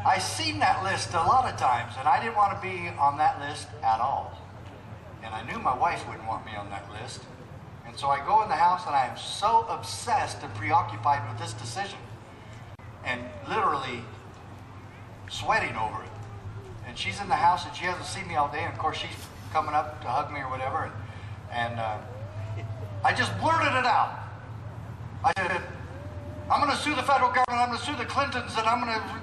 I seen that list a lot of times, and I didn't want to be on that list at all. And I knew my wife wouldn't want me on that list. And so I go in the house, and I am so obsessed and preoccupied with this decision, and literally sweating over it. And she's in the house, and she hasn't seen me all day, and of course she's coming up to hug me or whatever, and I just blurted it out. I said, I'm going to sue the federal government, I'm going to sue the Clintons, and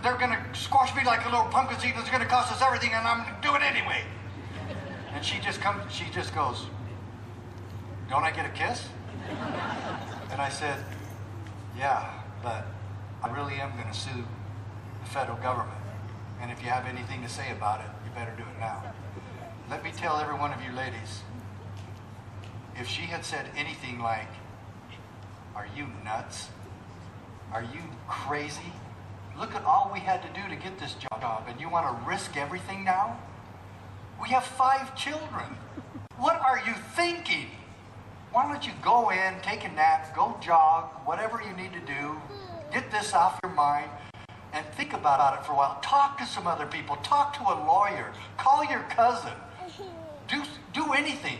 they're going to squash me like a little pumpkin seed, it's going to cost us everything, and I'm going to do it anyway. And she just goes, don't I get a kiss? And I said, yeah, but I really am going to sue the federal government. And if you have anything to say about it, you better do it now. Let me tell every one of you ladies, if she had said anything like, are you nuts? Are you crazy? Look at all we had to do to get this job, and you want to risk everything now? We have 5 children. What are you thinking? Why don't you go in, take a nap, go jog, whatever you need to do, get this off your mind, and think about it for a while. Talk to some other people. Talk to a lawyer. Call your cousin. Do anything.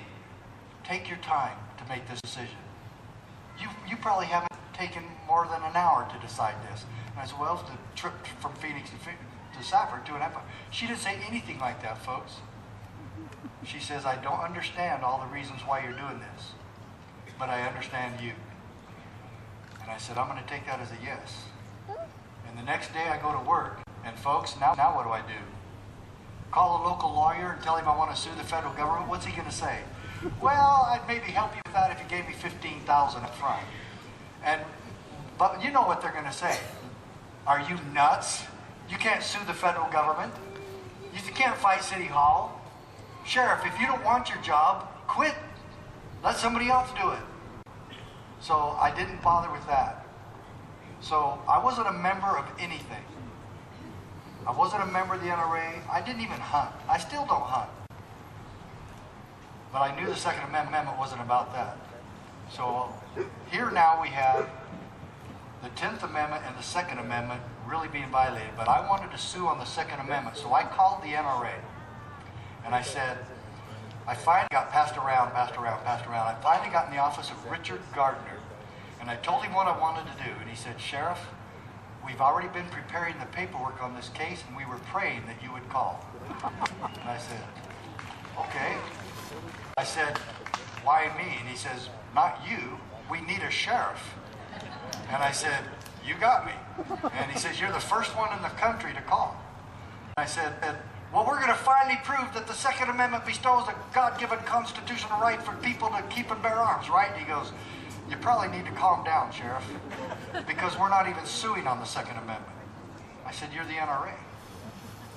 Take your time to make this decision. You probably haven't taken more than an hour to decide this. And I said, well, it's the trip from Phoenix to Safford, 2.5 hours. She didn't say anything like that, folks. She says, I don't understand all the reasons why you're doing this, but I understand you. And I said, I'm going to take that as a yes. And the next day I go to work, and folks, now what do? Call a local lawyer and tell him I want to sue the federal government? What's he going to say? Well, I'd maybe help you with that if you gave me $15,000 up front. But you know what they're going to say. Are you nuts? You can't sue the federal government. You can't fight City Hall. Sheriff, if you don't want your job, quit. Let somebody else do it. So I didn't bother with that. So I wasn't a member of anything. I wasn't a member of the NRA. I didn't even hunt. I still don't hunt. But I knew the Second Amendment wasn't about that. So here now we have the 10th Amendment and the Second Amendment really being violated. But I wanted to sue on the Second Amendment. So I called the NRA. And I said, I finally got passed around. I finally got in the office of Richard Gardner. And I told him what I wanted to do. And he said, Sheriff, we've already been preparing the paperwork on this case, and we were praying that you would call. And I said, okay. I said, why me? And he says, not you. We need a sheriff. And I said, you got me. And he says, you're the first one in the country to call. And I said, well, we're going to finally prove that the Second Amendment bestows a God-given constitutional right for people to keep and bear arms, right? And he goes, you probably need to calm down, Sheriff, because we're not even suing on the Second Amendment. I said, you're the NRA.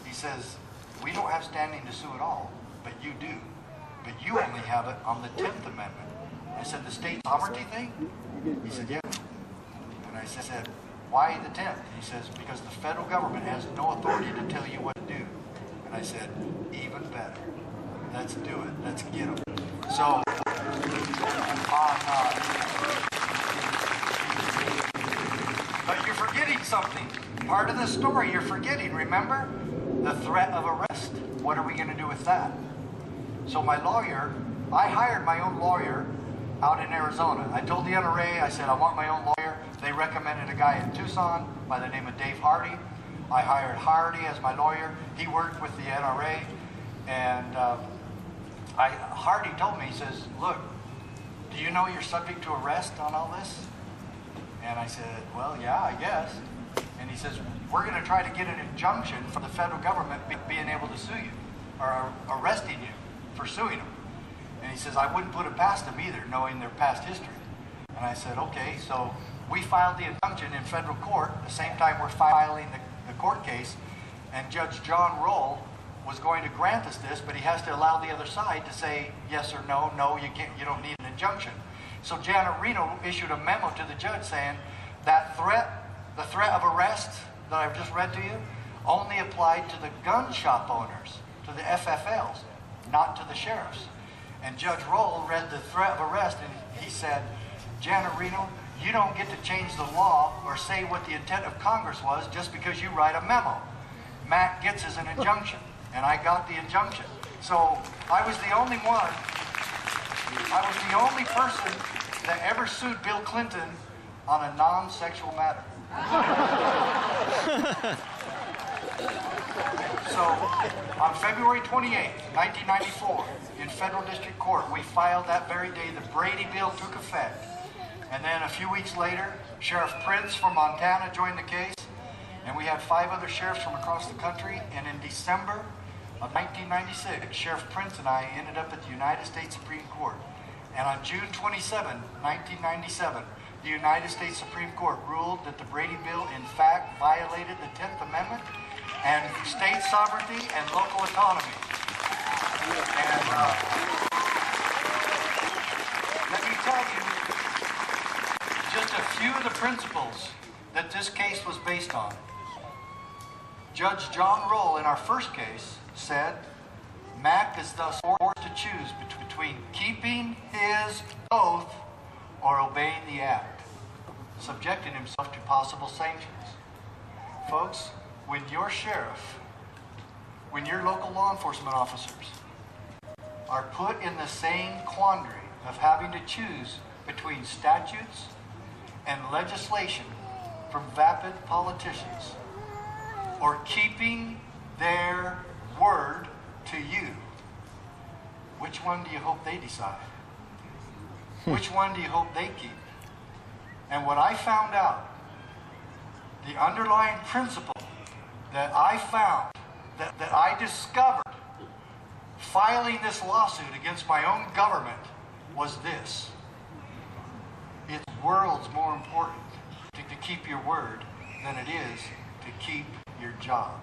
He says, we don't have standing to sue at all, but you do. But you only have it on the 10th Amendment. I said, the state sovereignty thing? He said, yeah. And I said, why the 10th? He says, because the federal government has no authority to tell you what to do. And I said, even better. Let's do it. Let's get them. So, but you're forgetting something. Part of the story you're forgetting, remember? The threat of arrest. What are we going to do with that? So my lawyer, I hired my own lawyer out in Arizona. I told the NRA, I said, I want my own lawyer. They recommended a guy in Tucson by the name of Dave Hardy. I hired Hardy as my lawyer. He worked with the NRA. And Hardy told me, he says, look, do you know you're subject to arrest on all this? And I said, well, yeah, I guess. And he says, we're going to try to get an injunction from the federal government being able to sue you, or arresting you for suing them. And he says, I wouldn't put it past them either, knowing their past history. And I said, okay. So we filed the injunction in federal court the same time we're filing the court case. And Judge John Roll was going to grant us this, but he has to allow the other side to say yes or no. No, you can't. You don't need an injunction. So Janet Reno issued a memo to the judge saying that the threat of arrest that I've just read to you, only applied to the gun shop owners, to the FFLs, not to the sheriffs. And Judge Roll read the threat of arrest, and he said, Janet Reno, you don't get to change the law or say what the intent of Congress was just because you write a memo. Matt gets is an injunction, and I got the injunction. So I was the only person that ever sued Bill Clinton on a non-sexual matter. So on February 28th, 1994, in federal district court, we filed that very day. The Brady bill took effect. And then a few weeks later, Sheriff Prince from Montana joined the case, and we had 5 other sheriffs from across the country. And in December of 1996, Sheriff Prince and I ended up at the United States Supreme Court. And on June 27, 1997, the United States Supreme Court ruled that the Brady bill in fact violated the 10th Amendment and state sovereignty and local autonomy. And let me tell you just a few of the principles that this case was based on. Judge John Roll, in our first case, said, Mac is thus forced to choose between keeping his oath or obeying the act, subjecting himself to possible sanctions. Folks, when your sheriff, when your local law enforcement officers are put in the same quandary of having to choose between statutes and legislation from vapid politicians or keeping their word to you, which one do you hope they decide? Which one do you hope they keep? And what I found out, the underlying principle that I found, that I discovered filing this lawsuit against my own government was this. It's worlds more important to keep your word than it is to keep your job.